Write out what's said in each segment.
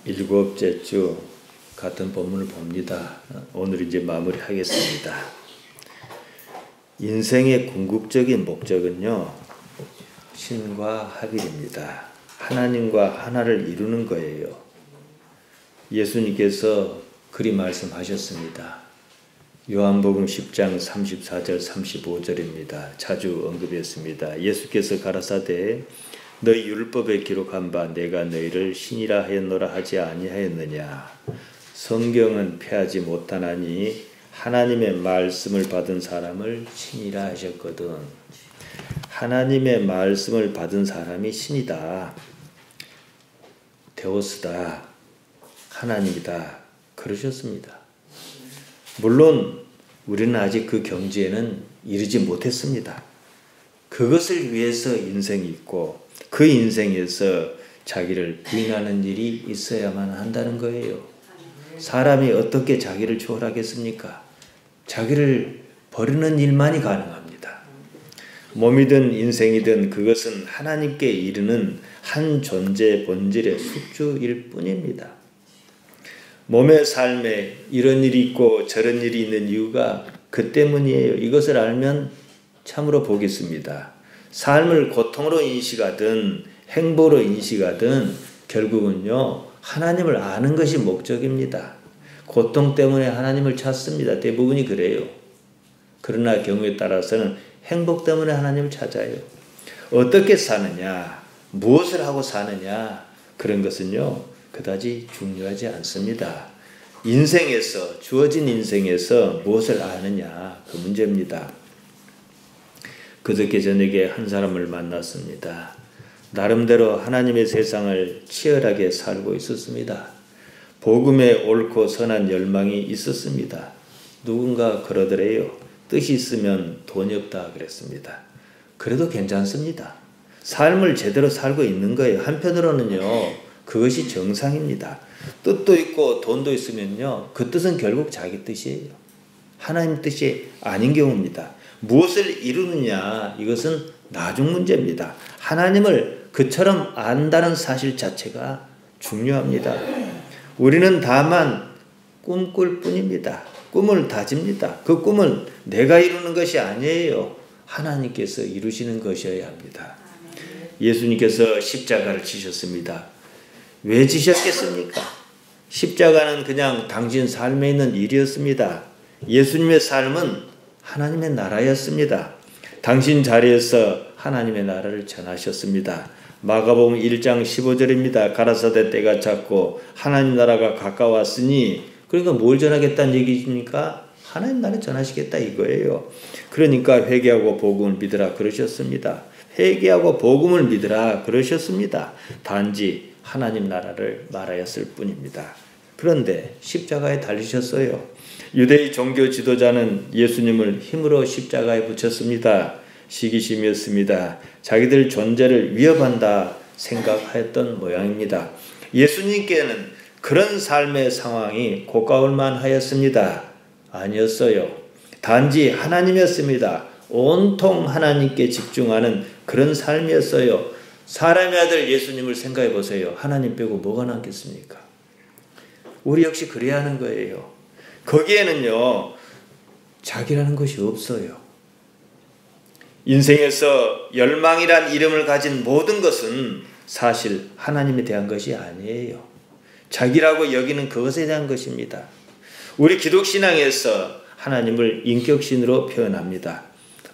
일곱째 주 같은 본문을 봅니다. 오늘 이제 마무리하겠습니다. 인생의 궁극적인 목적은요, 신과 합일입니다. 하나님과 하나를 이루는 거예요. 예수님께서 그리 말씀하셨습니다. 요한복음 10장 34절 35절입니다. 자주 언급했습니다. 예수께서 가라사대 너희 율법에 기록한 바 내가 너희를 신이라 하였노라 하지 아니하였느냐. 성경은 폐하지 못하나니 하나님의 말씀을 받은 사람을 신이라 하셨거든. 하나님의 말씀을 받은 사람이 신이다. 데오스다. 하나님이다. 그러셨습니다. 물론 우리는 아직 그 경지에는 이르지 못했습니다. 그것을 위해서 인생이 있고 그 인생에서 자기를 부인하는 일이 있어야만 한다는 거예요. 사람이 어떻게 자기를 초월하겠습니까? 자기를 버리는 일만이 가능합니다. 몸이든 인생이든 그것은 하나님께 이르는 한 존재 본질의 숙주일 뿐입니다. 몸의 삶에 이런 일이 있고 저런 일이 있는 이유가 그 때문이에요. 이것을 알면 참으로 복이 있습니다. 삶을 고통으로 인식하든 행복으로 인식하든 결국은요, 하나님을 아는 것이 목적입니다. 고통 때문에 하나님을 찾습니다. 대부분이 그래요. 그러나 경우에 따라서는 행복 때문에 하나님을 찾아요. 어떻게 사느냐, 무엇을 하고 사느냐, 그런 것은요, 그다지 중요하지 않습니다. 인생에서, 주어진 인생에서 무엇을 아느냐, 그 문제입니다. 그저께 저녁에 한 사람을 만났습니다. 나름대로 하나님의 세상을 치열하게 살고 있었습니다. 복음에 옳고 선한 열망이 있었습니다. 누군가 그러더래요. 뜻이 있으면 돈이 없다 그랬습니다. 그래도 괜찮습니다. 삶을 제대로 살고 있는 거예요. 한편으로는요, 그것이 정상입니다. 뜻도 있고 돈도 있으면요, 그 뜻은 결국 자기 뜻이에요. 하나님 뜻이 아닌 경우입니다. 무엇을 이루느냐, 이것은 나중 문제입니다. 하나님을 그처럼 안다는 사실 자체가 중요합니다. 우리는 다만 꿈꿀 뿐입니다. 꿈을 다집니다. 그 꿈은 내가 이루는 것이 아니에요. 하나님께서 이루시는 것이어야 합니다. 예수님께서 십자가를 지셨습니다. 왜 지셨겠습니까? 십자가는 그냥 당신 삶에 있는 일이었습니다. 예수님의 삶은 하나님의 나라였습니다. 당신 자리에서 하나님의 나라를 전하셨습니다. 마가복음 1장 15절입니다. 가라사대 때가 찼고 하나님 나라가 가까웠으니, 그러니까 뭘 전하겠다는 얘기입니까? 하나님 나라를 전하시겠다 이거예요. 그러니까 회개하고 복음을 믿으라 그러셨습니다. 회개하고 복음을 믿으라 그러셨습니다. 단지 하나님 나라를 말하였을 뿐입니다. 그런데 십자가에 달리셨어요. 유대의 종교 지도자는 예수님을 힘으로 십자가에 붙였습니다. 시기심이었습니다. 자기들 존재를 위협한다 생각하였던 모양입니다. 예수님께는 그런 삶의 상황이 고가울만 하였습니다. 아니었어요. 단지 하나님이었습니다. 온통 하나님께 집중하는 그런 삶이었어요. 사람의 아들 예수님을 생각해 보세요. 하나님 빼고 뭐가 남겠습니까? 우리 역시 그래야 하는 거예요. 거기에는요, 자기라는 것이 없어요. 인생에서 열망이란 이름을 가진 모든 것은 사실 하나님에 대한 것이 아니에요. 자기라고 여기는 그것에 대한 것입니다. 우리 기독신앙에서 하나님을 인격신으로 표현합니다.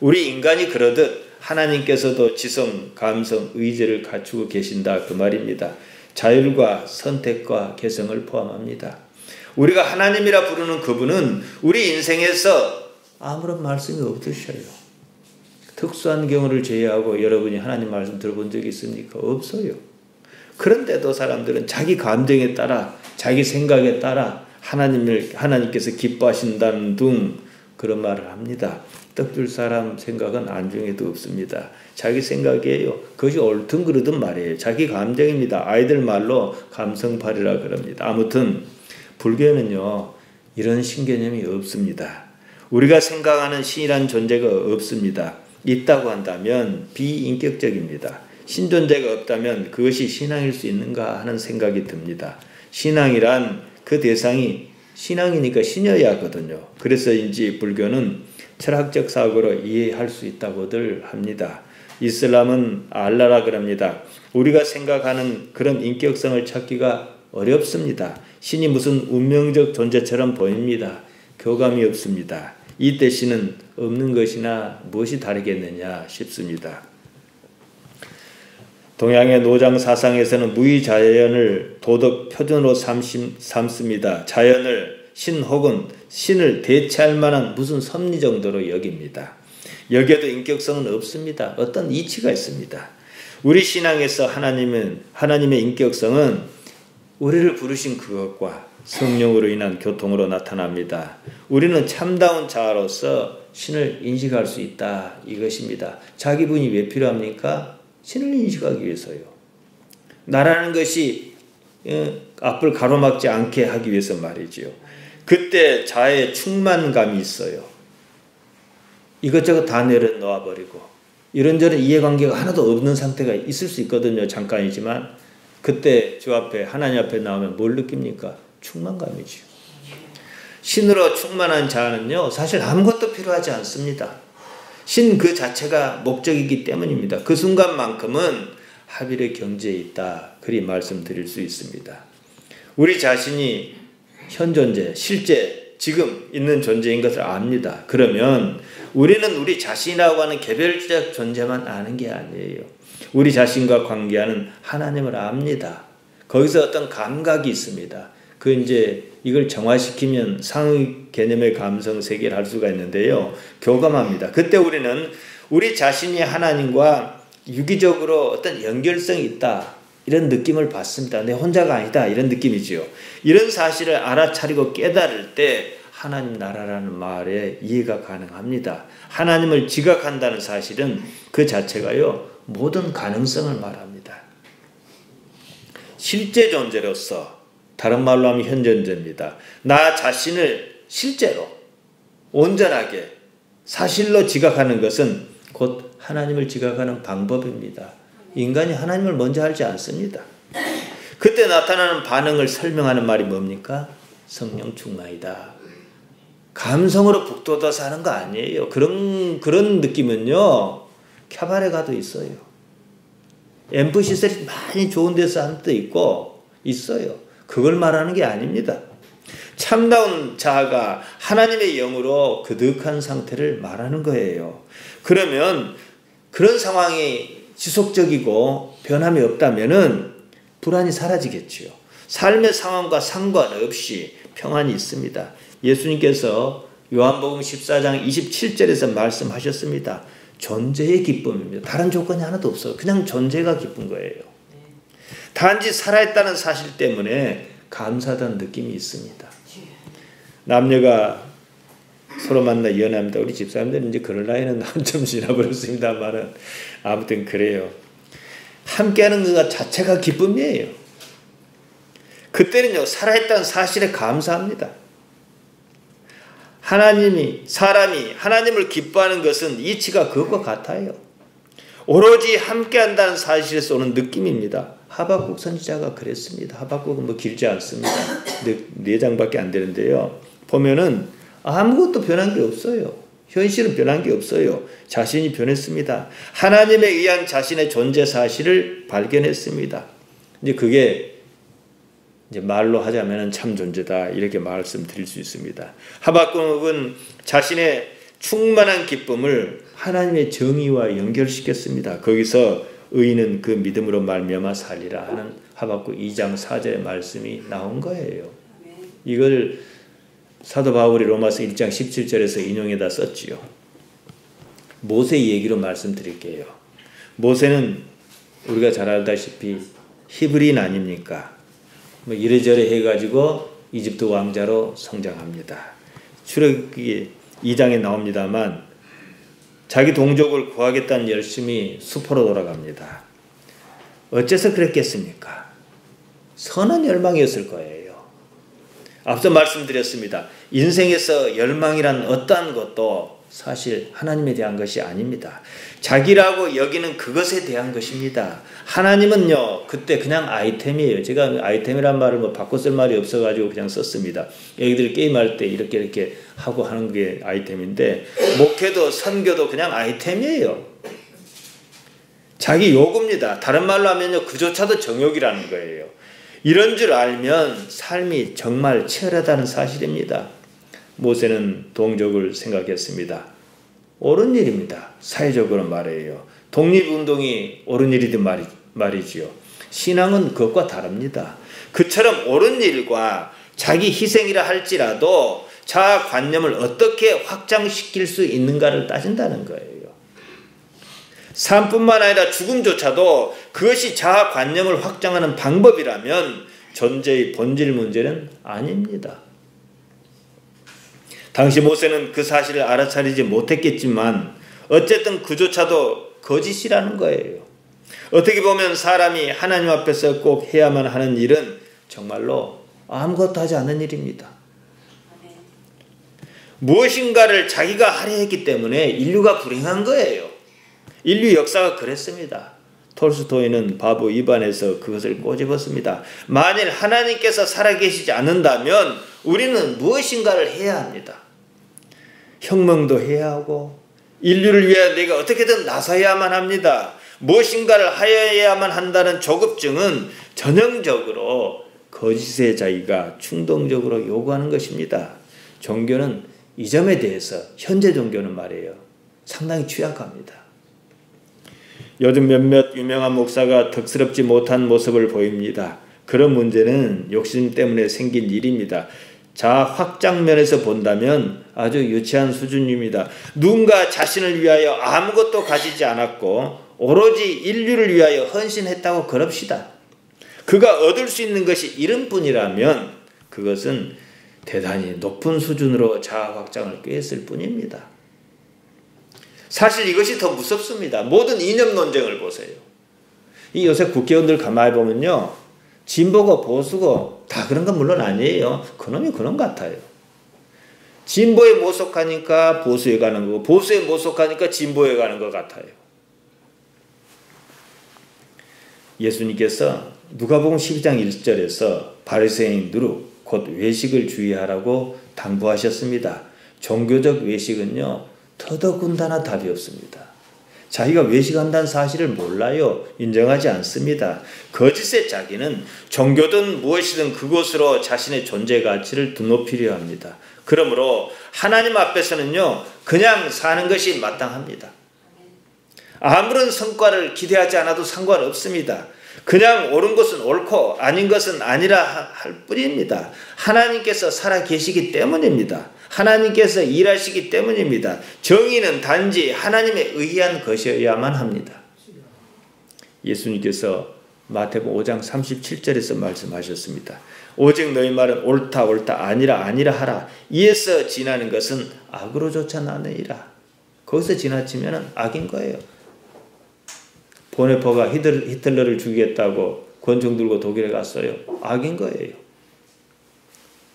우리 인간이 그러듯 하나님께서도 지성, 감성, 의지를 갖추고 계신다 그 말입니다. 자율과 선택과 개성을 포함합니다. 우리가 하나님이라 부르는 그분은 우리 인생에서 아무런 말씀이 없으셔요. 특수한 경우를 제외하고 여러분이 하나님 말씀 들어본 적이 있습니까? 없어요. 그런데도 사람들은 자기 감정에 따라, 자기 생각에 따라 하나님께서 기뻐하신다는 등 그런 말을 합니다. 떡줄 사람 생각은 안중에도 없습니다. 자기 생각이에요. 그것이 옳든 그르든 말이에요. 자기 감정입니다. 아이들 말로 감성팔이라 그럽니다. 아무튼 불교는요, 이런 신개념이 없습니다. 우리가 생각하는 신이란 존재가 없습니다. 있다고 한다면 비인격적입니다. 신존재가 없다면 그것이 신앙일 수 있는가 하는 생각이 듭니다. 신앙이란 그 대상이 신앙이니까 신여야 하거든요. 그래서인지 불교는 철학적 사고로 이해할 수 있다고들 합니다. 이슬람은 알라라 그럽니다. 우리가 생각하는 그런 인격성을 찾기가 어렵습니다. 신이 무슨 운명적 존재처럼 보입니다. 교감이 없습니다. 이때 신은 없는 것이나 무엇이 다르겠느냐 싶습니다. 동양의 노장 사상에서는 무의자연을 도덕 표준으로 삼습니다. 자연을 신 혹은 신을 대체할 만한 무슨 섭리 정도로 여깁니다. 여기에도 인격성은 없습니다. 어떤 이치가 있습니다. 우리 신앙에서 하나님의 인격성은 우리를 부르신 그것과 성령으로 인한 교통으로 나타납니다. 우리는 참다운 자아로서 신을 인식할 수 있다 이것입니다. 자기분이 왜 필요합니까? 신을 인식하기 위해서요. 나라는 것이 앞을 가로막지 않게 하기 위해서 말이지요. 그때 자아의 충만감이 있어요. 이것저것 다 내려놓아버리고 이런저런 이해관계가 하나도 없는 상태가 있을 수 있거든요. 잠깐이지만 그때 주 앞에 하나님 앞에 나오면 뭘 느낍니까? 충만감이죠. 신으로 충만한 자는요 사실 아무것도 필요하지 않습니다. 신 그 자체가 목적이기 때문입니다. 그 순간만큼은 하빌의 경지에 있다. 그리 말씀드릴 수 있습니다. 우리 자신이 현 존재, 실제 지금 있는 존재인 것을 압니다. 그러면 우리는 우리 자신이라고 하는 개별적 존재만 아는 게 아니에요. 우리 자신과 관계하는 하나님을 압니다. 거기서 어떤 감각이 있습니다. 그 이제 이걸 정화시키면 상위 개념의 감성 세계를 할 수가 있는데요. 교감합니다. 그때 우리는 우리 자신이 하나님과 유기적으로 어떤 연결성이 있다. 이런 느낌을 받습니다. 내 혼자가 아니다. 이런 느낌이지요. 이런 사실을 알아차리고 깨달을 때 하나님 나라라는 말에 이해가 가능합니다. 하나님을 지각한다는 사실은 그 자체가요. 모든 가능성을 말합니다. 실제 존재로서 다른 말로 하면 현존재입니다. 나 자신을 실제로 온전하게 사실로 지각하는 것은 곧 하나님을 지각하는 방법입니다. 인간이 하나님을 먼저 알지 않습니다. 그때 나타나는 반응을 설명하는 말이 뭡니까? 성령 충만이다. 감성으로 북돋아서 하는 거 아니에요. 그런 느낌은요. 캬바레 가도 있어요. 앰프 시설이 많이 좋은 데서 한 데 있고 있어요. 그걸 말하는 게 아닙니다. 참다운 자아가 하나님의 영으로 거듭한 상태를 말하는 거예요. 그러면 그런 상황이 지속적이고 변함이 없다면은 불안이 사라지겠지요. 삶의 상황과 상관없이 평안이 있습니다. 예수님께서 요한복음 14장 27절에서 말씀하셨습니다. 존재의 기쁨입니다. 다른 조건이 하나도 없어요. 그냥 존재가 기쁜 거예요. 단지 살아있다는 사실 때문에 감사하다는 느낌이 있습니다. 남녀가 서로 만나 연합니다. 우리 집사람들은 이제 그럴 나이는 한참 지나버렸습니다만은 아무튼 그래요. 함께하는 것 자체가 기쁨이에요. 그때는요 살아있다는 사실에 감사합니다. 사람이 하나님을 기뻐하는 것은 이치가 그것과 같아요. 오로지 함께한다는 사실에서 오는 느낌입니다. 하박국 선지자가 그랬습니다. 하박국은 길지 않습니다. 4장밖에 안 되는데요. 보면은 아무것도 변한 게 없어요. 현실은 변한 게 없어요. 자신이 변했습니다. 하나님에 의한 자신의 존재 사실을 발견했습니다. 이제 그게 이제 말로 하자면은 참 존재다 이렇게 말씀드릴 수 있습니다. 하박국은 자신의 충만한 기쁨을 하나님의 정의와 연결시켰습니다. 거기서 의인은 그 믿음으로 말미암아 살리라 하는 하박국 2장 4절의 말씀이 나온 거예요. 이걸 사도 바울이 로마서 1장 17절에서 인용해다 썼지요. 모세 얘기로 말씀드릴게요. 모세는 우리가 잘 알다시피 히브리인 아닙니까? 이래저래 해가지고 이집트 왕자로 성장합니다. 출애굽기 2장에 나옵니다만 자기 동족을 구하겠다는 열심이 수포로 돌아갑니다. 어째서 그랬겠습니까? 선한 열망이었을 거예요. 앞서 말씀드렸습니다. 인생에서 열망이란 어떠한 것도 사실 하나님에 대한 것이 아닙니다. 자기라고 여기는 그것에 대한 것입니다. 하나님은요, 그때 그냥 아이템이에요. 제가 아이템이란 말을 뭐 바꿔 쓸 말이 없어가지고 그냥 썼습니다. 애기들 게임할 때 이렇게 하고 하는 게 아이템인데, 목회도 선교도 그냥 아이템이에요. 자기 요구입니다. 다른 말로 하면요, 그조차도 정욕이라는 거예요. 이런 줄 알면 삶이 정말 치열하다는 사실입니다. 모세는 동족을 생각했습니다. 옳은 일입니다. 사회적으로 말해요. 독립운동이 옳은 일이든 말이지요. 신앙은 그것과 다릅니다. 그처럼 옳은 일과 자기 희생이라 할지라도 자아관념을 어떻게 확장시킬 수 있는가를 따진다는 거예요. 삶뿐만 아니라 죽음조차도 그것이 자아관념을 확장하는 방법이라면 존재의 본질 문제는 아닙니다. 당시 모세는 그 사실을 알아차리지 못했겠지만 어쨌든 그조차도 거짓이라는 거예요. 어떻게 보면 사람이 하나님 앞에서 꼭 해야만 하는 일은 정말로 아무것도 하지 않는 일입니다. 무엇인가를 자기가 하려 했기 때문에 인류가 불행한 거예요. 인류 역사가 그랬습니다. 톨스토이는 바보 입안에서 그것을 꼬집었습니다. 만일 하나님께서 살아계시지 않는다면 우리는 무엇인가를 해야 합니다. 혁명도 해야 하고 인류를 위해 내가 어떻게든 나서야만 합니다. 무엇인가를 하여야만 한다는 조급증은 전형적으로 거짓의 자기가 충동적으로 요구하는 것입니다. 종교는 이 점에 대해서 현재 종교는 말이에요. 상당히 취약합니다. 요즘 몇몇 유명한 목사가 덕스럽지 못한 모습을 보입니다. 그런 문제는 욕심 때문에 생긴 일입니다. 자아 확장 면에서 본다면 아주 유치한 수준입니다. 누군가 자신을 위하여 아무것도 가지지 않았고 오로지 인류를 위하여 헌신했다고 그럽시다. 그가 얻을 수 있는 것이 이름뿐이라면 그것은 대단히 높은 수준으로 자아 확장을 꾀했을 뿐입니다. 사실 이것이 더 무섭습니다. 모든 이념 논쟁을 보세요. 이 요새 국회의원들 가만히 보면요, 진보고 보수고 다 그런 건 물론 아니에요. 그놈이 그놈 같아요. 진보에 모속하니까 보수에 가는 거고 보수에 모속하니까 진보에 가는 것 같아요. 예수님께서 누가복음 12장 1절에서 바리새인 누룩 곧 외식을 주의하라고 당부하셨습니다. 종교적 외식은요, 더더군다나 답이 없습니다. 자기가 외식한다는 사실을 몰라요. 인정하지 않습니다. 거짓의 자기는 종교든 무엇이든 그곳으로 자신의 존재 가치를 드높이려 합니다. 그러므로 하나님 앞에서는요, 그냥 사는 것이 마땅합니다. 아무런 성과를 기대하지 않아도 상관없습니다. 그냥 옳은 것은 옳고 아닌 것은 아니라 할 뿐입니다. 하나님께서 살아계시기 때문입니다. 하나님께서 일하시기 때문입니다. 정의는 단지 하나님에 의한 것이어야만 합니다. 예수님께서 마태복음 5장 37절에서 말씀하셨습니다. 오직 너희 말은 옳다 옳다 아니라 아니라 하라. 이에서 지나는 것은 악으로 쫓아나느니라. 거기서 지나치면 악인 거예요. 보네퍼가 히틀러를 죽이겠다고 권총 들고 독일에 갔어요. 악인 거예요.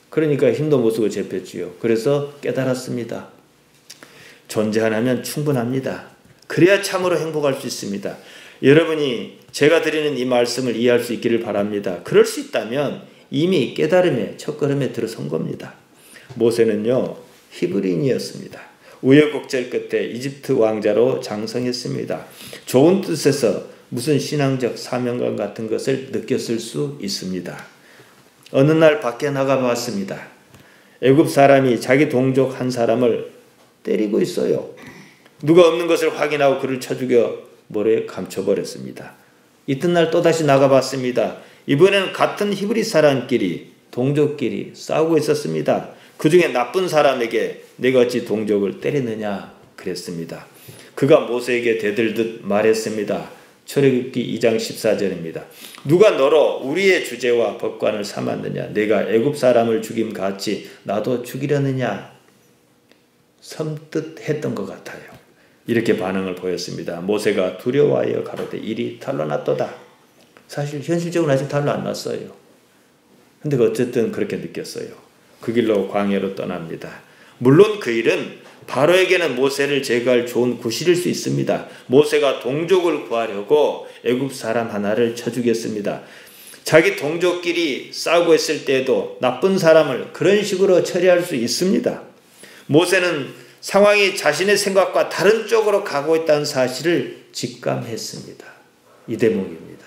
그러니까 힘도 못 쓰고 잡혔지요. 그래서 깨달았습니다. 존재 하나면 충분합니다. 그래야 참으로 행복할 수 있습니다. 여러분이 제가 드리는 이 말씀을 이해할 수 있기를 바랍니다. 그럴 수 있다면 이미 깨달음의 첫걸음에 들어선 겁니다. 모세는요, 히브리인이었습니다. 우여곡절 끝에 이집트 왕자로 장성했습니다. 좋은 뜻에서 무슨 신앙적 사명감 같은 것을 느꼈을 수 있습니다. 어느 날 밖에 나가봤습니다. 애굽 사람이 자기 동족 한 사람을 때리고 있어요. 누가 없는 것을 확인하고 그를 쳐 죽여 모래에 감춰버렸습니다. 이튿날 또다시 나가봤습니다. 이번에는 같은 히브리 사람끼리 동족끼리 싸우고 있었습니다. 그 중에 나쁜 사람에게 내가 어찌 동족을 때리느냐 그랬습니다. 그가 모세에게 대들듯 말했습니다. 출애굽기 2장 14절입니다. 누가 너로 우리의 주제와 법관을 삼았느냐? 내가 애굽 사람을 죽임 같이 나도 죽이려느냐? 섬뜩했던 것 같아요. 이렇게 반응을 보였습니다. 모세가 두려워하여 가로되 이리 탄로났도다. 사실 현실적으로 아직 탄로 안 났어요. 근데 어쨌든 그렇게 느꼈어요. 그 길로 광야로 떠납니다. 물론 그 일은 바로에게는 모세를 제거할 좋은 구실일 수 있습니다. 모세가 동족을 구하려고 애굽 사람 하나를 쳐 죽였습니다. 자기 동족끼리 싸우고 있을 때에도 나쁜 사람을 그런 식으로 처리할 수 있습니다. 모세는 상황이 자신의 생각과 다른 쪽으로 가고 있다는 사실을 직감했습니다. 이 대목입니다.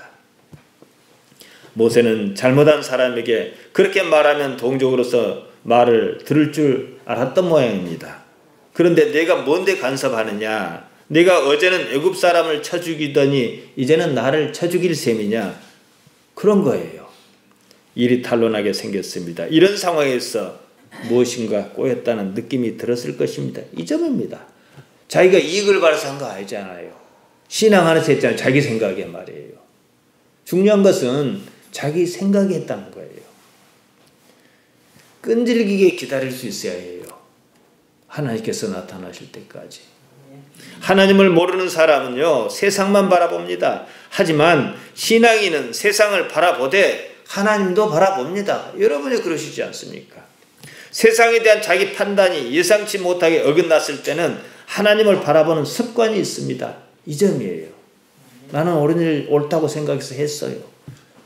모세는 잘못한 사람에게 그렇게 말하면 동족으로서 말을 들을 줄 알았던 모양입니다. 그런데 내가 뭔데 간섭하느냐? 내가 어제는 애굽 사람을 쳐 죽이더니 이제는 나를 쳐 죽일 셈이냐? 그런 거예요. 일이 탄로나게 생겼습니다. 이런 상황에서 무엇인가 꼬였다는 느낌이 들었을 것입니다. 이 점입니다. 자기가 이익을 바라서 한 거 아니잖아요. 신앙 안에서 했잖아요. 자기 생각에 말이에요. 중요한 것은 자기 생각이 했다는 거예요. 끈질기게 기다릴 수 있어야 해요. 하나님께서 나타나실 때까지. 하나님을 모르는 사람은요, 세상만 바라봅니다. 하지만 신앙인은 세상을 바라보되 하나님도 바라봅니다. 여러분이 그러시지 않습니까? 세상에 대한 자기 판단이 예상치 못하게 어긋났을 때는 하나님을 바라보는 습관이 있습니다. 이 점이에요. 나는 옳은 일 옳다고 생각해서 했어요.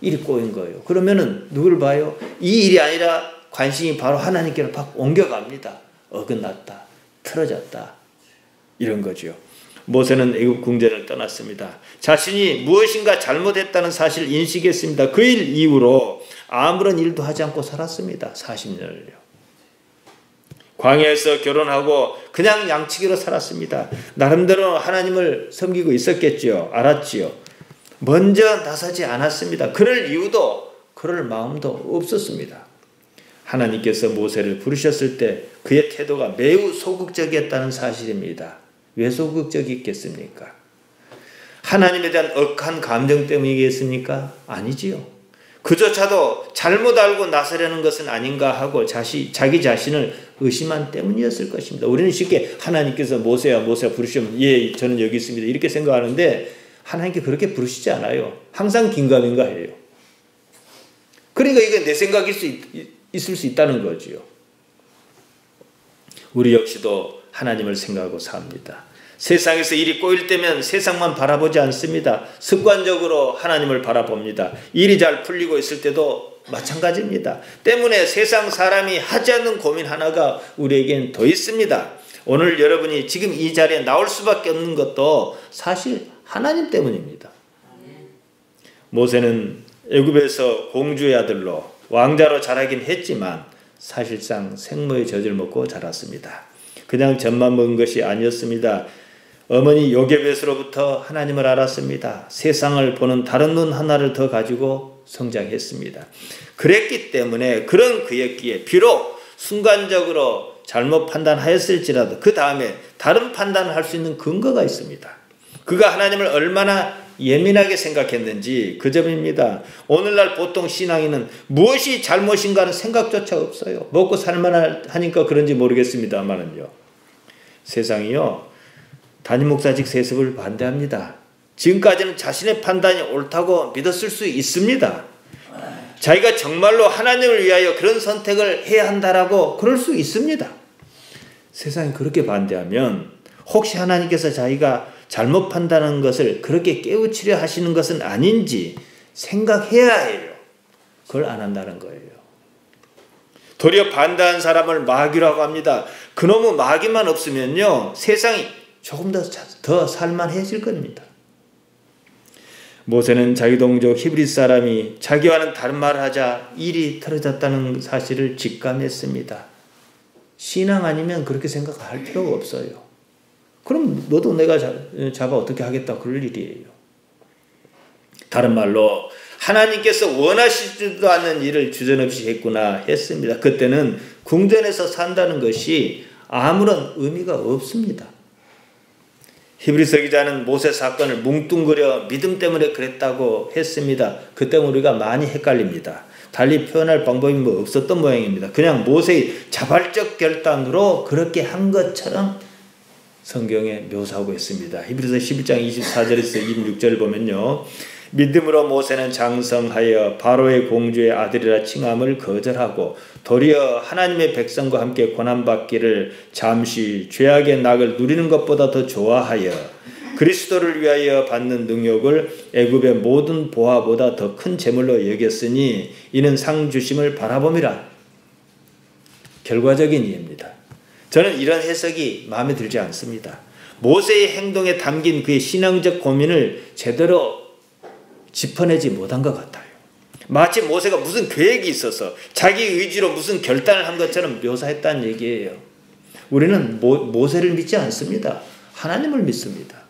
일이 꼬인 거예요. 그러면은 누굴 봐요? 이 일이 아니라 관심이 바로 하나님께로 팍 옮겨갑니다. 어긋났다. 틀어졌다. 이런 거죠. 모세는 애굽 궁전을 떠났습니다. 자신이 무엇인가 잘못했다는 사실을 인식했습니다. 그 일 이후로 아무런 일도 하지 않고 살았습니다. 40년을요. 광야에서 결혼하고 그냥 양치기로 살았습니다. 나름대로 하나님을 섬기고 있었겠지요. 알았지요. 먼저 나서지 않았습니다. 그럴 이유도 그럴 마음도 없었습니다. 하나님께서 모세를 부르셨을 때 그의 태도가 매우 소극적이었다는 사실입니다. 왜 소극적이겠습니까? 하나님에 대한 억한 감정 때문이겠습니까? 아니지요. 그조차도 잘못 알고 나서려는 것은 아닌가 하고 자기 자신을 의심한 때문이었을 것입니다. 우리는 쉽게 하나님께서 모세야 부르시면 예 저는 여기 있습니다 이렇게 생각하는데 하나님께 그렇게 부르시지 않아요. 항상 긴가민가 해요. 그러니까 이게 내 생각일 있을 수 있다는 거지요. 우리 역시도 하나님을 생각하고 삽니다. 세상에서 일이 꼬일 때면 세상만 바라보지 않습니다. 습관적으로 하나님을 바라봅니다. 일이 잘 풀리고 있을 때도 마찬가지입니다. 때문에 세상 사람이 하지 않는 고민 하나가 우리에겐 더 있습니다. 오늘 여러분이 지금 이 자리에 나올 수밖에 없는 것도 사실 하나님 때문입니다. 모세는 애굽에서 공주의 아들로 왕자로 자라긴 했지만 사실상 생모의 젖을 먹고 자랐습니다. 그냥 젖만 먹은 것이 아니었습니다. 어머니 요게벳으로부터 하나님을 알았습니다. 세상을 보는 다른 눈 하나를 더 가지고 성장했습니다. 그랬기 때문에 그런 그였기에 비록 순간적으로 잘못 판단하였을지라도 그 다음에 다른 판단을 할 수 있는 근거가 있습니다. 그가 하나님을 얼마나 예민하게 생각했는지 그 점입니다. 오늘날 보통 신앙인은 무엇이 잘못인가 하는 생각조차 없어요. 먹고 살만하니까 그런지 모르겠습니다만은요. 세상이요. 담임 목사직 세습을 반대합니다. 지금까지는 자신의 판단이 옳다고 믿었을 수 있습니다. 자기가 정말로 하나님을 위하여 그런 선택을 해야 한다라고 그럴 수 있습니다. 세상이 그렇게 반대하면 혹시 하나님께서 자기가 잘못 판단한 것을 그렇게 깨우치려 하시는 것은 아닌지 생각해야 해요. 그걸 안 한다는 거예요. 도리어 반대한 사람을 마귀라고 합니다. 그놈의 마귀만 없으면요 세상이 조금 더 살만해질 겁니다. 모세는 자기 동족 히브리 사람이 자기와는 다른 말을 하자 일이 틀어졌다는 사실을 직감했습니다. 신앙 아니면 그렇게 생각할 필요가 없어요. 그럼 너도 내가 잡아 어떻게 하겠다 그럴 일이에요. 다른 말로 하나님께서 원하시지도 않는 일을 주저없이 했구나 했습니다. 그때는 궁전에서 산다는 것이 아무런 의미가 없습니다. 히브리서 기자는 모세 사건을 뭉뚱그려 믿음 때문에 그랬다고 했습니다. 그 때문에 우리가 많이 헷갈립니다. 달리 표현할 방법이 없었던 모양입니다. 그냥 모세의 자발적 결단으로 그렇게 한 것처럼 성경에 묘사하고 있습니다. 히브리서 11장 24절에서 26절 보면요. 믿음으로 모세는 장성하여 바로의 공주의 아들이라 칭함을 거절하고 도리어 하나님의 백성과 함께 고난받기를 잠시 죄악의 낙을 누리는 것보다 더 좋아하여 그리스도를 위하여 받는 능욕을 애굽의 모든 보화보다 더 큰 재물로 여겼으니 이는 상 주심을 바라봄이라. 결과적인 이해입니다. 저는 이런 해석이 마음에 들지 않습니다. 모세의 행동에 담긴 그의 신앙적 고민을 제대로 짚어내지 못한 것 같아요. 마치 모세가 무슨 계획이 있어서 자기 의지로 무슨 결단을 한 것처럼 묘사했다는 얘기예요. 우리는 모세를 믿지 않습니다. 하나님을 믿습니다.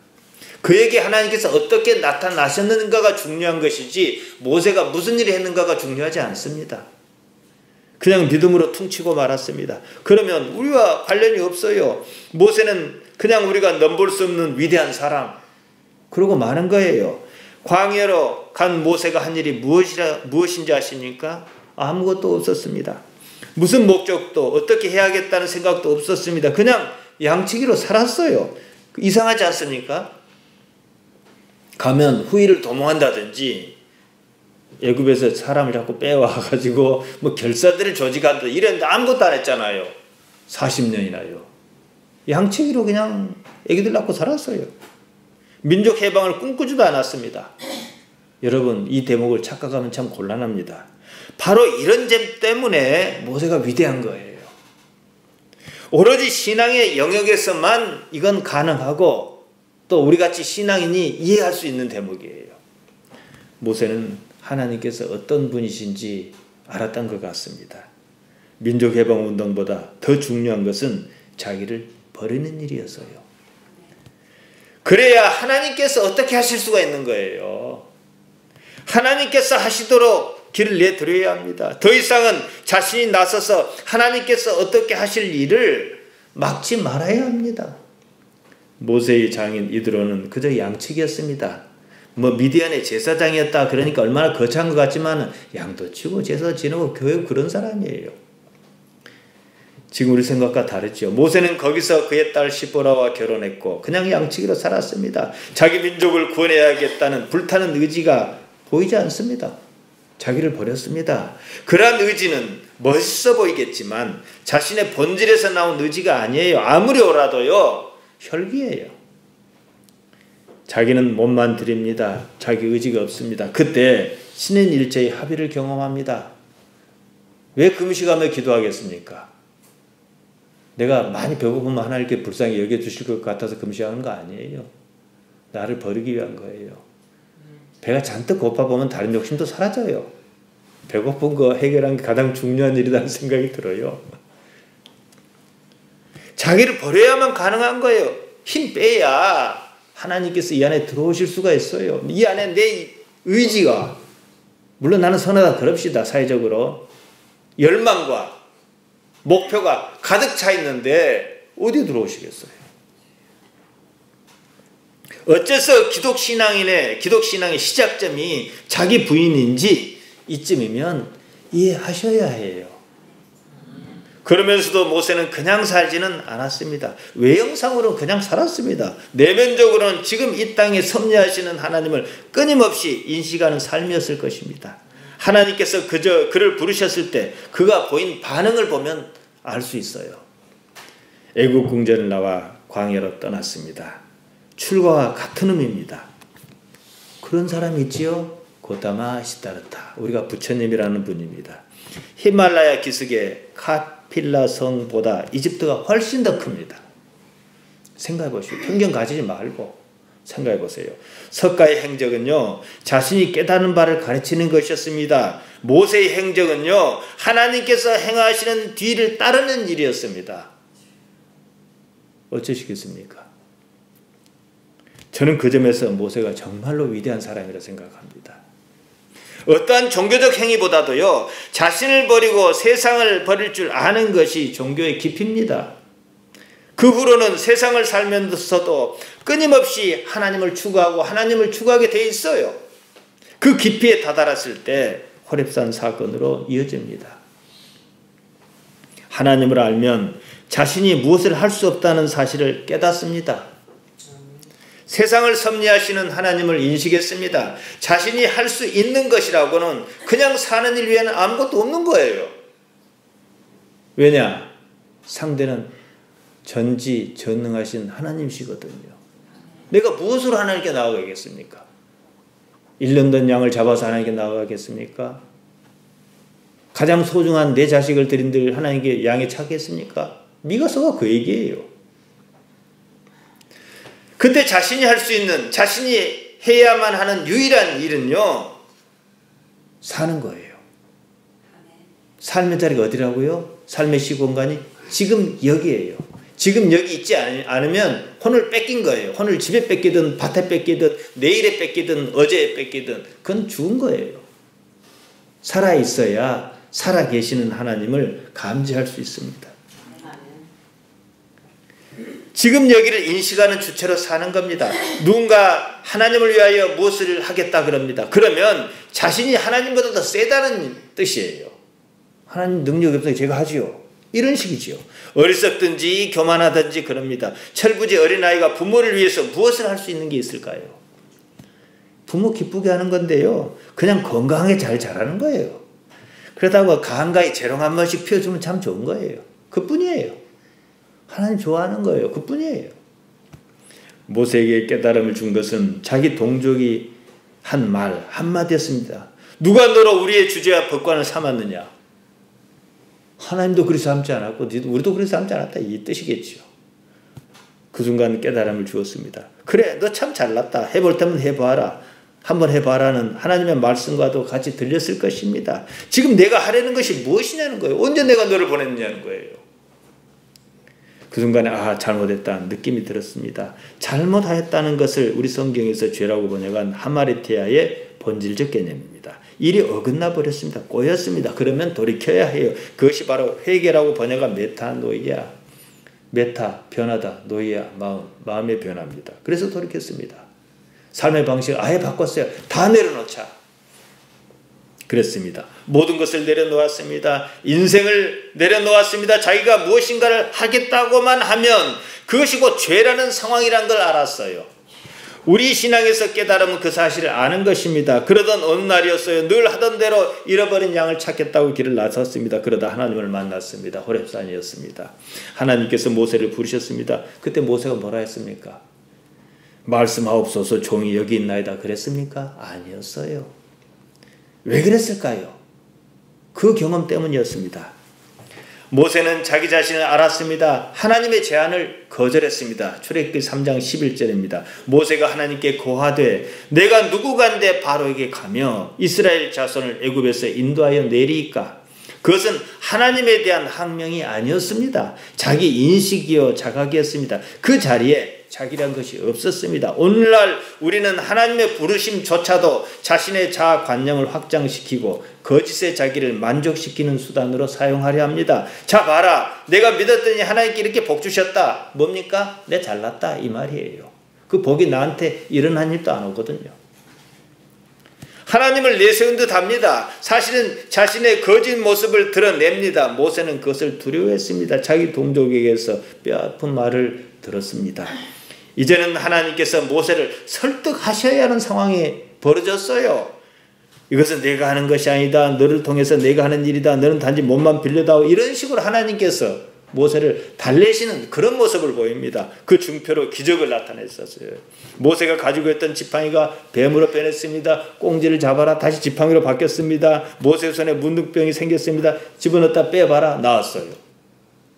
그에게 하나님께서 어떻게 나타나셨는가가 중요한 것이지 모세가 무슨 일을 했는가가 중요하지 않습니다. 그냥 믿음으로 퉁치고 말았습니다. 그러면 우리와 관련이 없어요. 모세는 그냥 우리가 넘볼 수 없는 위대한 사람 그러고 마는 거예요. 광야로 간 모세가 한 일이 무엇인지 아십니까? 아무것도 없었습니다. 무슨 목적도 어떻게 해야겠다는 생각도 없었습니다. 그냥 양치기로 살았어요. 이상하지 않습니까? 가면 후일을 도모한다든지 애굽에서 사람을 자꾸 빼와가지고 뭐 결사들을 조직한다 이랬는데 아무것도 안 했잖아요. 40년이나요. 양치기로 그냥 애기들 낳고 살았어요. 민족 해방을 꿈꾸지도 않았습니다. 여러분 이 대목을 착각하면 참 곤란합니다. 바로 이런 점 때문에 모세가 위대한 거예요. 오로지 신앙의 영역에서만 이건 가능하고 또 우리같이 신앙인이 이해할 수 있는 대목이에요. 모세는 하나님께서 어떤 분이신지 알았던 것 같습니다. 민족해방운동보다 더 중요한 것은 자기를 버리는 일이었어요. 그래야 하나님께서 어떻게 하실 수가 있는 거예요. 하나님께서 하시도록 길을 내드려야 합니다. 더 이상은 자신이 나서서 하나님께서 어떻게 하실 일을 막지 말아야 합니다. 모세의 장인 이드로는 그저 양측이었습니다. 미디안의 제사장이었다 그러니까 얼마나 거창한 것 같지만 양도 치고 제사 지내고 교회 그런 사람이에요. 지금 우리 생각과 다르죠. 모세는 거기서 그의 딸 시보라와 결혼했고 그냥 양치기로 살았습니다. 자기 민족을 구원해야겠다는 불타는 의지가 보이지 않습니다. 자기를 버렸습니다. 그러한 의지는 멋있어 보이겠지만 자신의 본질에서 나온 의지가 아니에요. 아무리 오라도요. 혈기예요. 자기는 몸만 드립니다. 자기 의지가 없습니다. 그때 신인 일체의 합의를 경험합니다. 왜 금식하며 기도하겠습니까? 내가 많이 배고프면 하나님께 불쌍히 여겨주실 것 같아서 금식하는 거 아니에요. 나를 버리기 위한 거예요. 배가 잔뜩 고파보면 다른 욕심도 사라져요. 배고픈 거 해결하는 게 가장 중요한 일이라는 생각이 들어요. 자기를 버려야만 가능한 거예요. 힘 빼야 하나님께서 이 안에 들어오실 수가 있어요. 이 안에 내 의지가 물론 나는 선하다 그럽시다. 사회적으로 열망과 목표가 가득 차 있는데 어디 들어오시겠어요? 어째서 기독신앙의 시작점이 자기 부인인지 이쯤이면 이해하셔야 해요. 그러면서도 모세는 그냥 살지는 않았습니다. 외형상으로는 그냥 살았습니다. 내면적으로는 지금 이 땅에 섭리하시는 하나님을 끊임없이 인식하는 삶이었을 것입니다. 하나님께서 그저 그를 부르셨을 때 그가 보인 반응을 보면 알 수 있어요. 애국 궁전을 나와 광야로 떠났습니다. 출가와 같은 의미입니다. 그런 사람이 있지요? 고다마 시다르타. 우리가 부처님이라는 분입니다. 히말라야 기슭의 카필라 성보다 이집트가 훨씬 더 큽니다. 생각해 보시오. 편견 가지지 말고 생각해 보세요. 석가의 행적은요, 자신이 깨닫는 바를 가르치는 것이었습니다. 모세의 행적은요, 하나님께서 행하시는 뒤를 따르는 일이었습니다. 어쩌시겠습니까? 저는 그 점에서 모세가 정말로 위대한 사람이라 생각합니다. 어떠한 종교적 행위보다도요, 자신을 버리고 세상을 버릴 줄 아는 것이 종교의 깊이입니다. 그 후로는 세상을 살면서도 끊임없이 하나님을 추구하고 하나님을 추구하게 돼 있어요. 그 깊이에 다다랐을 때 호렙산 사건으로 이어집니다. 하나님을 알면 자신이 무엇을 할 수 없다는 사실을 깨닫습니다. 세상을 섭리하시는 하나님을 인식했습니다. 자신이 할 수 있는 것이라고는 그냥 사는 일 외에는 아무것도 없는 거예요. 왜냐? 상대는 전지전능하신 하나님이시거든요. 내가 무엇으로 하나님께 나아가겠습니까? 1년 된 양을 잡아서 하나님께 나아가겠습니까? 가장 소중한 내 자식을 드린들 하나님께 양에 찾겠습니까? 미가서가 그 얘기예요. 그때 자신이 할 수 있는, 자신이 해야만 하는 유일한 일은요, 사는 거예요. 삶의 자리가 어디라고요? 삶의 시공간이 지금 여기예요. 지금 여기 있지 않으면 혼을 뺏긴 거예요. 혼을 집에 뺏기든 밭에 뺏기든 내일에 뺏기든 어제에 뺏기든 그건 죽은 거예요. 살아있어야 살아계시는 하나님을 감지할 수 있습니다. 지금 여기를 인식하는 주체로 사는 겁니다. 누군가 하나님을 위하여 무엇을 하겠다 그럽니다. 그러면 자신이 하나님보다 더 세다는 뜻이에요. 하나님 능력이 없어서 제가 하지요. 이런 식이지요. 어리석든지 교만하든지 그럽니다. 철부지 어린아이가 부모를 위해서 무엇을 할 수 있는 게 있을까요? 부모 기쁘게 하는 건데요. 그냥 건강하게 잘 자라는 거예요. 그러다가 한가히 재롱 한 번씩 피워주면 참 좋은 거예요. 그뿐이에요. 하나님 좋아하는 거예요. 그뿐이에요. 모세에게 깨달음을 준 것은 자기 동족이 한 말 한마디였습니다. 누가 너로 우리의 주제와 법관을 삼았느냐? 하나님도 그렇게 삼지 않았고 우리도 그렇게 삼지 않았다 이 뜻이겠죠. 그 순간 깨달음을 주었습니다. 그래 너 참 잘났다. 해볼 때면 해봐라. 한번 해봐라는 하나님의 말씀과도 같이 들렸을 것입니다. 지금 내가 하려는 것이 무엇이냐는 거예요. 언제 내가 너를 보냈느냐는 거예요. 그 순간에 잘못했다는 느낌이 들었습니다. 잘못하였다는 것을 우리 성경에서 죄라고 번역한 하마리테아의 본질적 개념입니다. 일이 어긋나 버렸습니다. 꼬였습니다. 그러면 돌이켜야 해요. 그것이 바로 회개라고 번역한 메타노이아. 메타, 변하다, 노이아, 마음의 변화입니다. 그래서 돌이켰습니다. 삶의 방식을 아예 바꿨어요. 다 내려놓자. 그랬습니다. 모든 것을 내려놓았습니다. 인생을 내려놓았습니다. 자기가 무엇인가를 하겠다고만 하면 그것이 곧 죄라는 상황이란 걸 알았어요. 우리 신앙에서 깨달으면 그 사실을 아는 것입니다. 그러던 어느 날이었어요. 늘 하던 대로 잃어버린 양을 찾겠다고 길을 나섰습니다. 그러다 하나님을 만났습니다. 호렙산이었습니다. 하나님께서 모세를 부르셨습니다. 그때 모세가 뭐라 했습니까? 말씀하옵소서 종이 여기 있나이다 그랬습니까? 아니었어요. 왜 그랬을까요? 그 경험 때문이었습니다. 모세는 자기 자신을 알았습니다. 하나님의 제안을 거절했습니다. 출애굽기 3장 11절입니다. 모세가 하나님께 고하되 내가 누구간데 바로에게 가며 이스라엘 자손을 애굽에서 인도하여 내리이까? 그것은 하나님에 대한 항명이 아니었습니다. 자기 인식이요 자각이었습니다. 그 자리에 자기란 것이 없었습니다. 오늘날 우리는 하나님의 부르심조차도 자신의 자아 관념을 확장시키고 거짓의 자기를 만족시키는 수단으로 사용하려 합니다. 자 봐라, 내가 믿었더니 하나님께 이렇게 복 주셨다. 뭡니까? 내 잘났다 이 말이에요. 그 복이 나한테 일어난 일도 안 오거든요. 하나님을 내세운 듯 합니다. 사실은 자신의 거짓 모습을 드러냅니다. 모세는 그것을 두려워했습니다. 자기 동족에게서 뼈아픈 말을 들었습니다. 이제는 하나님께서 모세를 설득하셔야 하는 상황이 벌어졌어요. 이것은 내가 하는 것이 아니다. 너를 통해서 내가 하는 일이다. 너는 단지 몸만 빌려다오. 이런 식으로 하나님께서 모세를 달래시는 그런 모습을 보입니다. 그 중표로 기적을 나타냈었어요. 모세가 가지고 있던 지팡이가 뱀으로 변했습니다. 꽁지를 잡아라. 다시 지팡이로 바뀌었습니다. 모세 손에 문둥병이 생겼습니다. 집어넣었다 빼봐라. 나왔어요.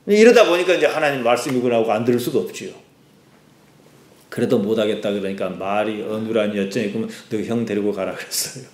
이러다 보니까 이제 하나님 말씀이구나 하고 안 들을 수도 없지요. 그래도 못하겠다 그러니까 말이 어눌하니 어쩌니 그러면 너 형 데리고 가라 그랬어요.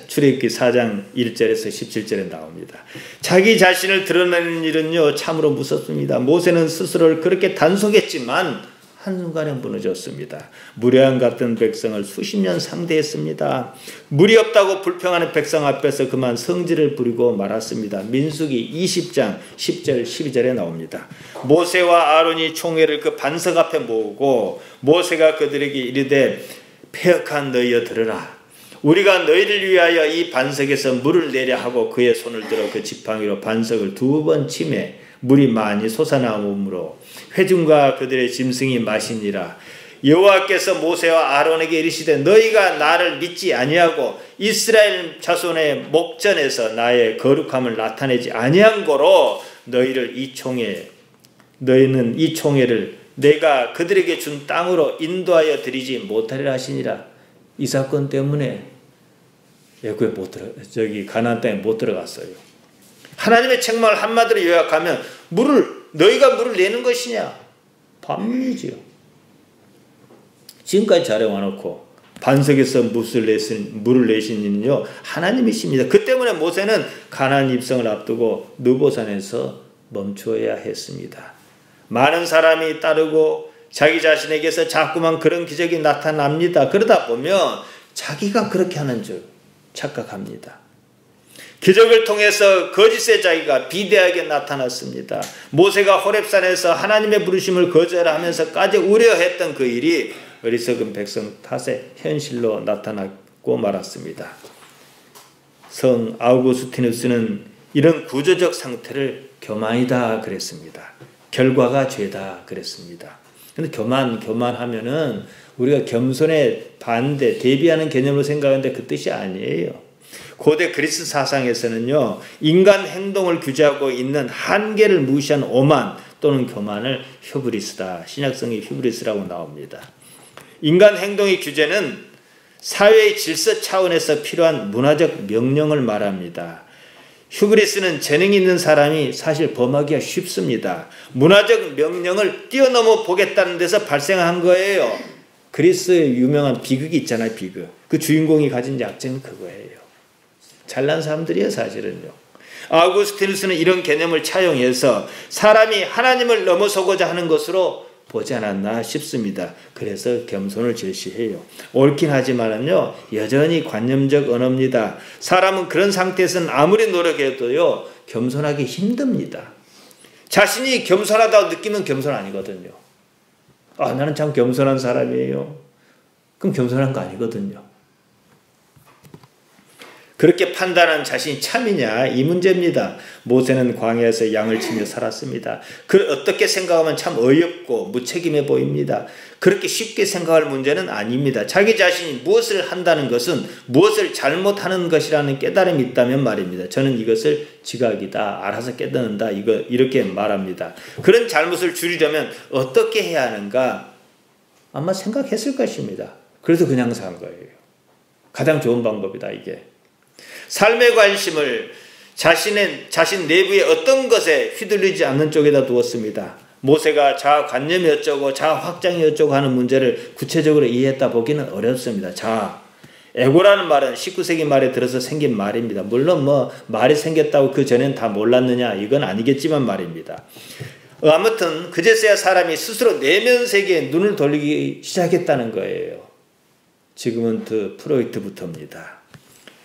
출애굽기 4장 1절에서 17절에 나옵니다. 자기 자신을 드러내는 일은요 참으로 무섭습니다. 모세는 스스로를 그렇게 단속했지만 한순간에 무너졌습니다. 무례한 같은 백성을 수십 년 상대했습니다. 물이 없다고 불평하는 백성 앞에서 그만 성질을 부리고 말았습니다. 민수기 20장 10절 12절에 나옵니다. 모세와 아론이 총회를 그 반석 앞에 모으고 모세가 그들에게 이르되 패역한 너희여 들으라. 우리가 너희를 위하여 이 반석에서 물을 내려 하고 그의 손을 들어 그 지팡이로 반석을 2번 치매 물이 많이 솟아나오므로 회중과 그들의 짐승이 마시니라. 여호와께서 모세와 아론에게 이르시되 너희가 나를 믿지 아니하고 이스라엘 자손의 목전에서 나의 거룩함을 나타내지 아니한 거로 너희는 이 총회를 내가 그들에게 준 땅으로 인도하여 드리지 못하리라 하시니라. 이 사건 때문에 가나안 땅에 못 들어갔어요. 하나님의 책망을 한마디로 요약하면 너희가 물을 내는 것이냐? 반문이지요. 지금까지 잘해와놓고 반석에서 물을 내신 이는요 하나님이십니다. 그 때문에 모세는 가나안 입성을 앞두고 느보산에서 멈추어야 했습니다. 많은 사람이 따르고 자기 자신에게서 자꾸만 그런 기적이 나타납니다. 그러다 보면 자기가 그렇게 하는 줄 착각합니다. 기적을 통해서 거짓의 자기가 비대하게 나타났습니다. 모세가 호렙산에서 하나님의 부르심을 거절하면서까지 우려했던 그 일이 어리석은 백성 탓에 현실로 나타났고 말았습니다. 성 아우구스티누스는 이런 구조적 상태를 교만이다 그랬습니다. 결과가 죄다 그랬습니다. 근데 교만하면은 우리가 겸손에 대비하는 개념으로 생각하는데 그 뜻이 아니에요. 고대 그리스 사상에서는요, 인간 행동을 규제하고 있는 한계를 무시한 오만 또는 교만을 휴브리스다. 신약성의 휴브리스라고 나옵니다. 인간 행동의 규제는 사회의 질서 차원에서 필요한 문화적 명령을 말합니다. 휴브리스는 재능이 있는 사람이 사실 범하기가 쉽습니다. 문화적 명령을 뛰어넘어 보겠다는 데서 발생한 거예요. 그리스의 유명한 비극이 있잖아요. 비극. 그 주인공이 가진 약점은 그거예요. 잘난 사람들이에요. 사실은요. 아우구스티누스는 이런 개념을 차용해서 사람이 하나님을 넘어서고자 하는 것으로 보지 않았나 싶습니다. 그래서 겸손을 제시해요. 옳긴 하지만은요, 여전히 관념적 언어입니다. 사람은 그런 상태에서는 아무리 노력해도요, 겸손하기 힘듭니다. 자신이 겸손하다고 느끼면 겸손 아니거든요. 나는 참 겸손한 사람이에요. 그럼 겸손한 거 아니거든요. 그렇게 판단한 자신이 참이냐 이 문제입니다. 모세는 광야에서 양을 치며 살았습니다. 어떻게 생각하면 참 어이없고 무책임해 보입니다. 그렇게 쉽게 생각할 문제는 아닙니다. 자기 자신이 무엇을 한다는 것은 무엇을 잘못하는 것이라는 깨달음이 있다면 말입니다. 저는 이것을 지각이다, 알아서 깨닫는다, 이렇게 말합니다. 그런 잘못을 줄이려면 어떻게 해야 하는가 아마 생각했을 것입니다. 그래서 그냥 산 거예요. 가장 좋은 방법이다 이게. 삶의 관심을 자신 내부의 어떤 것에 휘둘리지 않는 쪽에다 두었습니다. 모세가 자아 관념이 어쩌고 자아 확장이 어쩌고 하는 문제를 구체적으로 이해했다 보기는 어렵습니다. 에고라는 말은 19세기 말에 들어서 생긴 말입니다. 물론 말이 생겼다고 그 전엔 다 몰랐느냐 이건 아니겠지만 말입니다. 아무튼 그제서야 사람이 스스로 내면 세계에 눈을 돌리기 시작했다는 거예요. 지금은 프로이트부터입니다.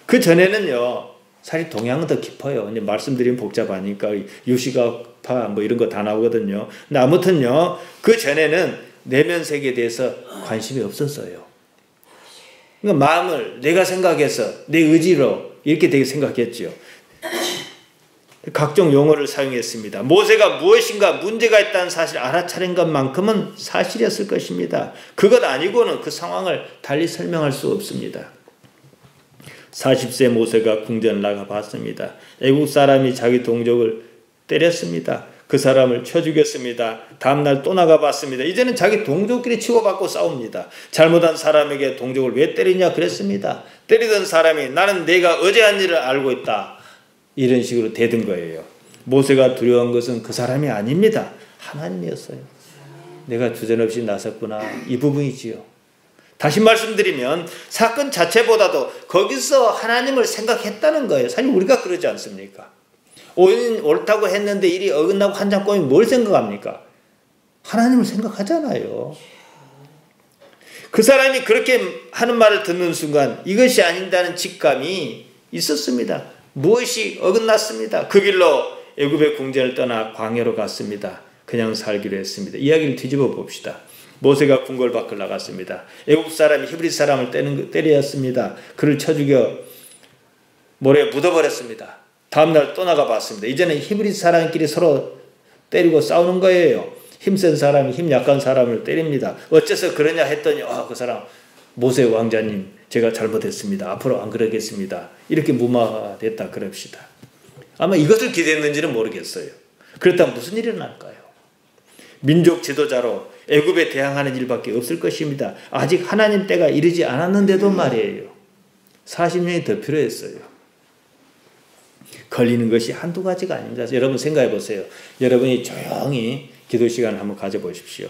그 전에는요, 사실 동양은 더 깊어요. 이제 말씀드리면 복잡하니까 유시가파 이런 거 다 나오거든요. 근데 아무튼요, 그 전에는 내면 세계에 대해서 관심이 없었어요. 그러니까 마음을 내가 생각해서 내 의지로 이렇게 되게 생각했죠. 각종 용어를 사용했습니다. 모세가 무엇인가 문제가 있다는 사실을 알아차린 것만큼은 사실이었을 것입니다. 그것 아니고는 그 상황을 달리 설명할 수 없습니다. 40세 모세가 궁전을 나가 봤습니다. 애국 사람이 자기 동족을 때렸습니다. 그 사람을 쳐 죽였습니다. 다음날 또 나가 봤습니다. 이제는 자기 동족끼리 치고받고 싸웁니다. 잘못한 사람에게 동족을 왜 때리냐 그랬습니다. 때리던 사람이 나는 내가 어제 한 일을 알고 있다. 이런 식으로 대든 거예요. 모세가 두려운 것은 그 사람이 아닙니다. 하나님이었어요. 내가 주저없이 나섰구나. 이 부분이지요. 다시 말씀드리면 사건 자체보다도 거기서 하나님을 생각했다는 거예요. 사실 우리가 그러지 않습니까? 옳다고 했는데 일이 어긋나고 한참 꼬이면 뭘 생각합니까? 하나님을 생각하잖아요. 그 사람이 그렇게 하는 말을 듣는 순간 이것이 아닌다는 직감이 있었습니다. 무엇이 어긋났습니다. 그 길로 애굽의 궁전을 떠나 광야로 갔습니다. 그냥 살기로 했습니다. 이야기를 뒤집어 봅시다. 모세가 궁궐 밖을 나갔습니다. 애국 사람이 히브리 사람을 때렸습니다. 그를 쳐 죽여 모래에 묻어버렸습니다. 다음날 또 나가 봤습니다. 이제는 히브리 사람끼리 서로 때리고 싸우는 거예요. 힘센 사람이 힘 약한 사람을 때립니다. 어째서 그러냐 했더니 그 사람 모세 왕자님 제가 잘못했습니다. 앞으로 안 그러겠습니다. 이렇게 무마됐다 그럽시다. 아마 이것을 기대했는지는 모르겠어요. 그렇다면 무슨 일이 일어날까요? 민족 지도자로 애굽에 대항하는 일밖에 없을 것입니다. 아직 하나님 때가 이르지 않았는데도 말이에요. 40년이 더 필요했어요. 걸리는 것이 한두 가지가 아닙니다. 여러분 생각해 보세요. 여러분이 조용히 기도 시간을 한번 가져보십시오.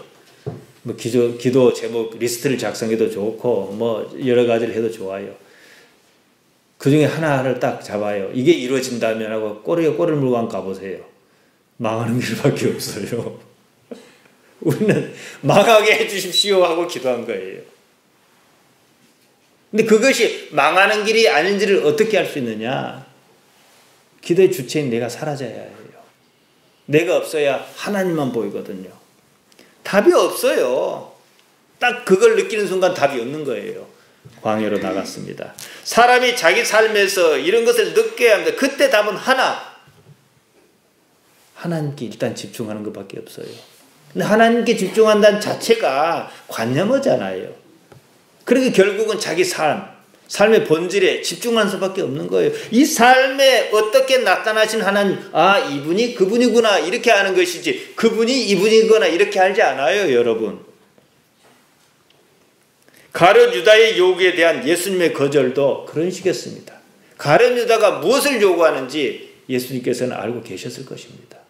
뭐 기도 제목 리스트를 작성해도 좋고 뭐 여러 가지를 해도 좋아요. 그 중에 하나를 딱 잡아요. 이게 이루어진다면 하고 꼬리에 꼬리를 물고 한번 가보세요. 망하는 길밖에 없어요. 우리는 망하게 해주십시오 하고 기도한 거예요. 근데 그것이 망하는 길이 아닌지를 어떻게 알 수 있느냐? 기도의 주체인 내가 사라져야 해요. 내가 없어야 하나님만 보이거든요. 답이 없어요. 딱 그걸 느끼는 순간 답이 없는 거예요. 광야로 나갔습니다. 사람이 자기 삶에서 이런 것을 느껴야 합니다. 그때 답은 하나님께 일단 집중하는 것밖에 없어요. 근데 하나님께 집중한다는 자체가 관념어잖아요. 그러니까 결국은 자기 삶의 본질에 집중하는 수밖에 없는 거예요. 이 삶에 어떻게 나타나신 하나님, 이분이 그분이구나 이렇게 아는 것이지 그분이 이분이거나 이렇게 알지 않아요, 여러분. 가룟 유다의 요구에 대한 예수님의 거절도 그런 식이었습니다. 가룟 유다가 무엇을 요구하는지 예수님께서는 알고 계셨을 것입니다.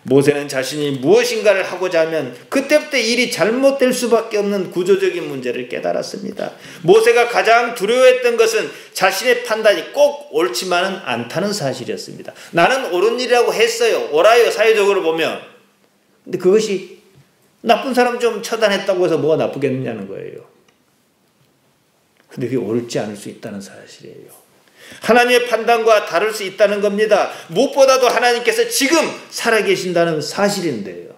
모세는 자신이 무엇인가를 하고자 하면 그때부터 일이 잘못될 수밖에 없는 구조적인 문제를 깨달았습니다. 모세가 가장 두려워했던 것은 자신의 판단이 꼭 옳지만은 않다는 사실이었습니다. 나는 옳은 일이라고 했어요. 옳아요, 사회적으로 보면. 근데 그것이 나쁜 사람 좀 처단했다고 해서 뭐가 나쁘겠느냐는 거예요. 근데 그게 옳지 않을 수 있다는 사실이에요. 하나님의 판단과 다를 수 있다는 겁니다. 무엇보다도 하나님께서 지금 살아계신다는 사실인데요.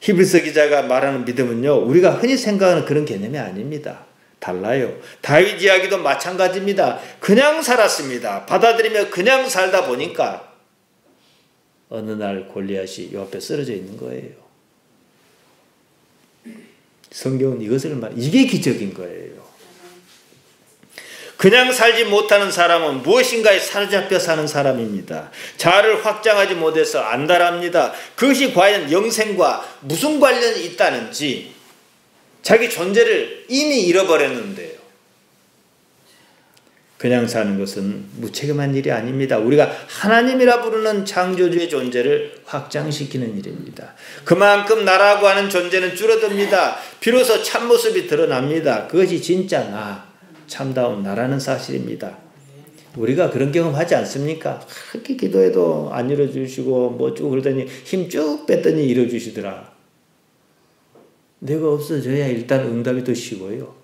히브리서 기자가 말하는 믿음은요, 우리가 흔히 생각하는 그런 개념이 아닙니다. 달라요. 다윗 이야기도 마찬가지입니다. 그냥 살았습니다. 받아들이며 그냥 살다 보니까 어느 날 골리앗이 옆에 쓰러져 있는 거예요. 성경은 이것을 이게 기적인 거예요. 그냥 살지 못하는 사람은 무엇인가에 사로잡혀 사는 사람입니다. 자아를 확장하지 못해서 안달합니다. 그것이 과연 영생과 무슨 관련이 있다는지 자기 존재를 이미 잃어버렸는데요. 그냥 사는 것은 무책임한 일이 아닙니다. 우리가 하나님이라 부르는 창조주의 존재를 확장시키는 일입니다. 그만큼 나라고 하는 존재는 줄어듭니다. 비로소 참모습이 드러납니다. 그것이 진짜 참다운 나라는 사실입니다. 우리가 그런 경험하지 않습니까? 그렇게 기도해도 안 이뤄주시고 뭐 쭉 그러더니 힘 쭉 뺐더니 이뤄주시더라. 내가 없어져야 일단 응답이 더 쉬워요.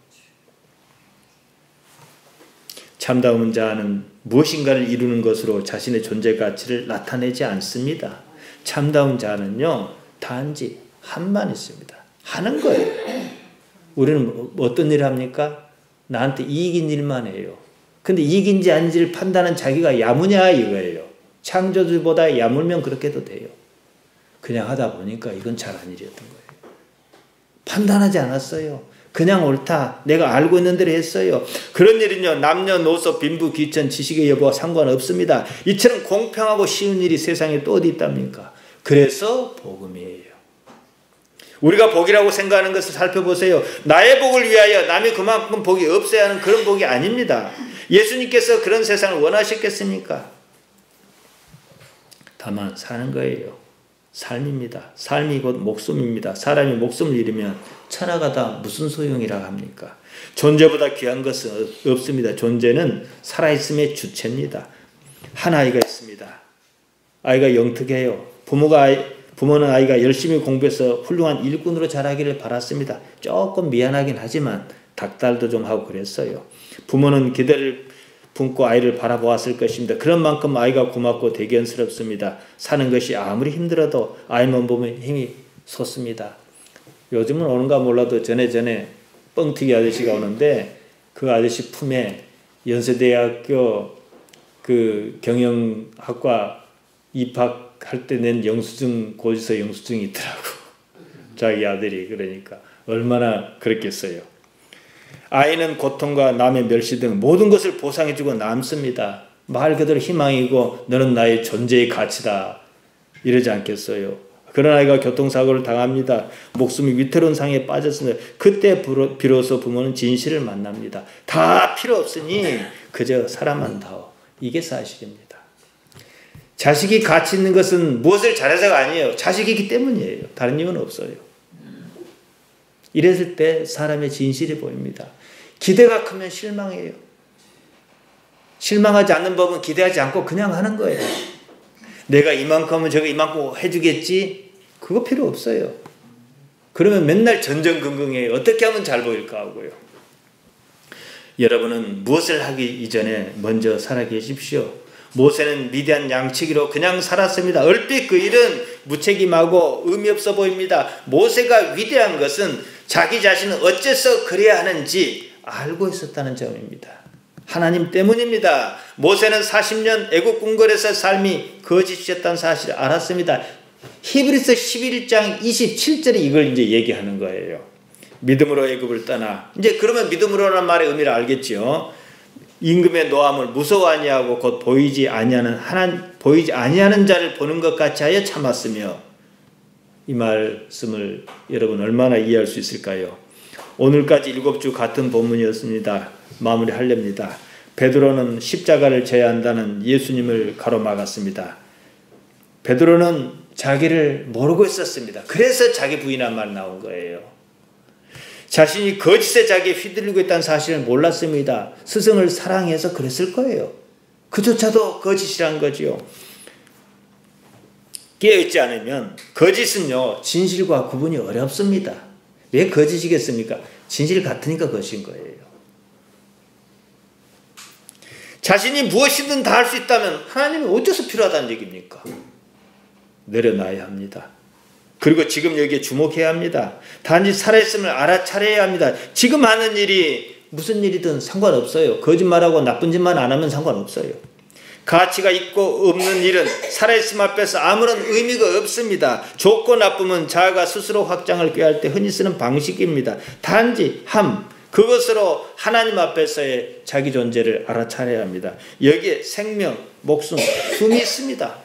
참다운 자는 무엇인가를 이루는 것으로 자신의 존재 가치를 나타내지 않습니다. 참다운 자는요, 단지 한만 있습니다. 하는 거예요. 우리는 어떤 일을 합니까? 나한테 이익인 일만 해요. 근데 이익인지 아닌지를 판단은 자기가 야무냐 이거예요. 창조주보다 야물면 그렇게 해도 돼요. 그냥 하다 보니까 이건 잘한 일이었던 거예요. 판단하지 않았어요. 그냥 옳다. 내가 알고 있는 대로 했어요. 그런 일은요, 남녀노소 빈부 귀천 지식의 여부와 상관없습니다. 이처럼 공평하고 쉬운 일이 세상에 또 어디 있답니까? 그래서 복음이에요. 우리가 복이라고 생각하는 것을 살펴보세요. 나의 복을 위하여 남이 그만큼 복이 없어야 하는 그런 복이 아닙니다. 예수님께서 그런 세상을 원하셨겠습니까? 다만 사는 거예요. 삶입니다. 삶이 곧 목숨입니다. 사람이 목숨을 잃으면 천하가 다 무슨 소용이라 합니까? 존재보다 귀한 것은 없습니다. 존재는 살아있음의 주체입니다. 한 아이가 있습니다. 아이가 영특해요. 부모는 아이가 열심히 공부해서 훌륭한 일꾼으로 자라기를 바랐습니다. 조금 미안하긴 하지만 닥달도 좀 하고 그랬어요. 부모는 기대를 품고 아이를 바라보았을 것입니다. 그런 만큼 아이가 고맙고 대견스럽습니다. 사는 것이 아무리 힘들어도 아이만 보면 힘이 솟습니다. 요즘은 오는가 몰라도 전에 뻥튀기 아저씨가 오는데 그 아저씨 품에 연세대학교 그 경영학과 입학할 때 낸 영수증, 고지서 영수증이 있더라고. 자기 아들이. 그러니까 얼마나 그랬겠어요. 아이는 고통과 남의 멸시 등 모든 것을 보상해주고 남습니다. 말 그대로 희망이고 너는 나의 존재의 가치다. 이러지 않겠어요. 그런 아이가 교통사고를 당합니다. 목숨이 위태로운 상황에 빠졌습니다. 그때 비로소 부모는 진실을 만납니다. 다 필요 없으니 그저 사람만 다오. 이게 사실입니다. 자식이 가치 있는 것은 무엇을 잘해서가 아니에요. 자식이기 때문이에요. 다른 이유는 없어요. 이랬을 때 사람의 진실이 보입니다. 기대가 크면 실망해요. 실망하지 않는 법은 기대하지 않고 그냥 하는 거예요. 내가 이만큼은 저거 이만큼 해주겠지? 그거 필요 없어요. 그러면 맨날 전전긍긍해요. 어떻게 하면 잘 보일까 하고요. 여러분은 무엇을 하기 이전에 먼저 살아계십시오. 모세는 미디안 양치기로 그냥 살았습니다. 얼핏 그 일은 무책임하고 의미 없어 보입니다. 모세가 위대한 것은 자기 자신은 어째서 그래야 하는지 알고 있었다는 점입니다. 하나님 때문입니다. 모세는 40년 애국 궁궐에서 삶이 거짓이었다는 사실을 알았습니다. 히브리서 11장 27절에 이걸 이제 얘기하는 거예요. 믿음으로 애굽을 떠나. 이제 그러면 믿음으로라는 말의 의미를 알겠죠. 임금의 노함을 무서워 아니하고 곧 보이지 아니하는 자를 보는 것 같이 하여 참았으며. 이 말씀을 여러분 얼마나 이해할 수 있을까요? 오늘까지 7주 같은 본문이었습니다. 마무리하렵니다. 베드로는 십자가를 져야 한다는 예수님을 가로막았습니다. 베드로는 자기를 모르고 있었습니다. 그래서 자기 부인한 말 나온 거예요. 자신이 거짓의 자기에 휘둘리고 있다는 사실을 몰랐습니다. 스승을 사랑해서 그랬을 거예요. 그조차도 거짓이란 거지요. 깨어있지 않으면 거짓은요 진실과 구분이 어렵습니다. 왜 거짓이겠습니까? 진실 같으니까 거짓인 거예요. 자신이 무엇이든 다 할 수 있다면 하나님은 어째서 필요하다는 얘기입니까? 내려놔야 합니다. 그리고 지금 여기에 주목해야 합니다. 단지 살아있음을 알아차려야 합니다. 지금 하는 일이 무슨 일이든 상관없어요. 거짓말하고 나쁜 짓만 안 하면 상관없어요. 가치가 있고 없는 일은 살아있음 앞에서 아무런 의미가 없습니다. 좋고 나쁨은 자아가 스스로 확장을 꾀할 때 흔히 쓰는 방식입니다. 단지 그것으로 하나님 앞에서의 자기 존재를 알아차려야 합니다. 여기에 생명, 목숨, 숨이 있습니다.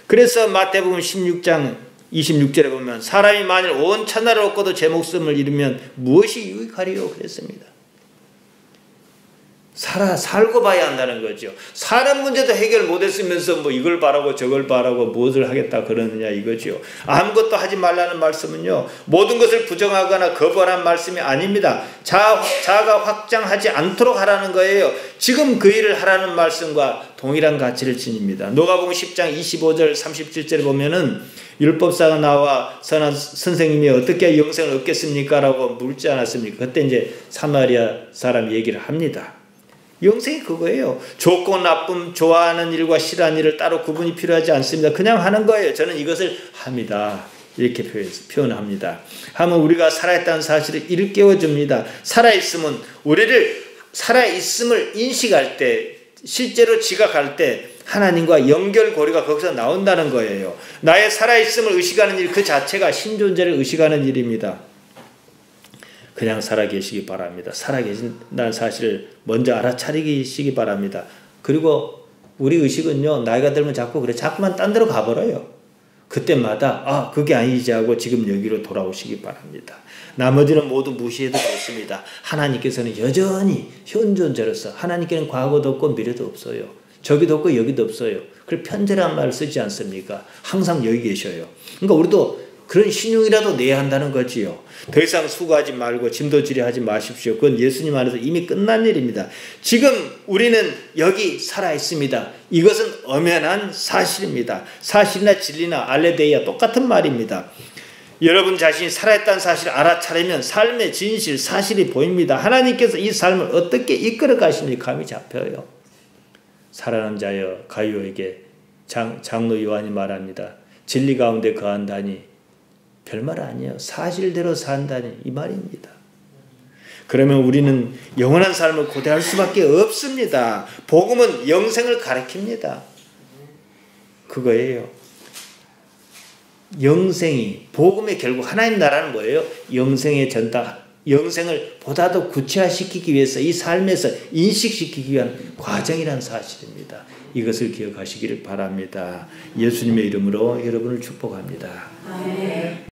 그래서 마태복음 16장 26절에 보면 사람이 만일 온 천하를 얻고도 제 목숨을 잃으면 무엇이 유익하리요? 그랬습니다. 살고 봐야 한다는 거죠. 사람 문제도 해결 못했으면서 뭐 이걸 바라고 저걸 바라고 무엇을 하겠다 그러느냐 이거죠. 아무것도 하지 말라는 말씀은요 모든 것을 부정하거나 거부하라는 말씀이 아닙니다. 자아가 확장하지 않도록 하라는 거예요. 지금 그 일을 하라는 말씀과 동일한 가치를 지닙니다. 누가복음 10장 25절 37절에 보면은 율법사가 나와 선한 선생님이 어떻게 영생을 얻겠습니까? 라고 묻지 않았습니까? 그때 이제 사마리아 사람 얘기를 합니다. 영생이 그거예요. 좋고 나쁨, 좋아하는 일과 싫어하는 일을 따로 구분이 필요하지 않습니다. 그냥 하는 거예요. 저는 이것을 합니다. 이렇게 표현합니다. 하면 우리가 살아있다는 사실을 일깨워줍니다. 살아있음을 인식할 때, 실제로 지각할 때 하나님과 연결고리가 거기서 나온다는 거예요. 나의 살아있음을 의식하는 일 그 자체가 신존재를 의식하는 일입니다. 그냥 살아계시기 바랍니다. 살아계신다는 사실을 먼저 알아차리시기 바랍니다. 그리고 우리 의식은요 나이가 들면 자꾸만 딴 데로 가버려요. 그때마다 그게 아니지 하고 지금 여기로 돌아오시기 바랍니다. 나머지는 모두 무시해도 좋습니다. 하나님께서는 여전히 현존자로서 하나님께는 과거도 없고 미래도 없어요. 저기도 없고 여기도 없어요. 그걸 편재라는 말을 쓰지 않습니까? 항상 여기 계셔요. 그러니까 우리도 그런 신용이라도 내야 한다는 거지요. 더 이상 수고하지 말고 짐도지리하지 마십시오. 그건 예수님 안에서 이미 끝난 일입니다. 지금 우리는 여기 살아있습니다. 이것은 엄연한 사실입니다. 사실이나 진리나 알레데이아 똑같은 말입니다. 여러분 자신이 살아있다는 사실을 알아차리면 삶의 진실, 사실이 보입니다. 하나님께서 이 삶을 어떻게 이끌어 가시는지 감이 잡혀요. 살아난 자여 가요에게 장로 요한이 말합니다. 진리 가운데 거한다니 별말 아니에요. 사실대로 산다니 이 말입니다. 그러면 우리는 영원한 삶을 고대할 수밖에 없습니다. 복음은 영생을 가리킵니다. 그거예요. 영생이, 복음의 결국 하나님 나라는 뭐예요? 영생의 전당, 영생을 보다 더 구체화시키기 위해서 이 삶에서 인식시키기 위한 과정이라는 사실입니다. 이것을 기억하시기를 바랍니다. 예수님의 이름으로 여러분을 축복합니다.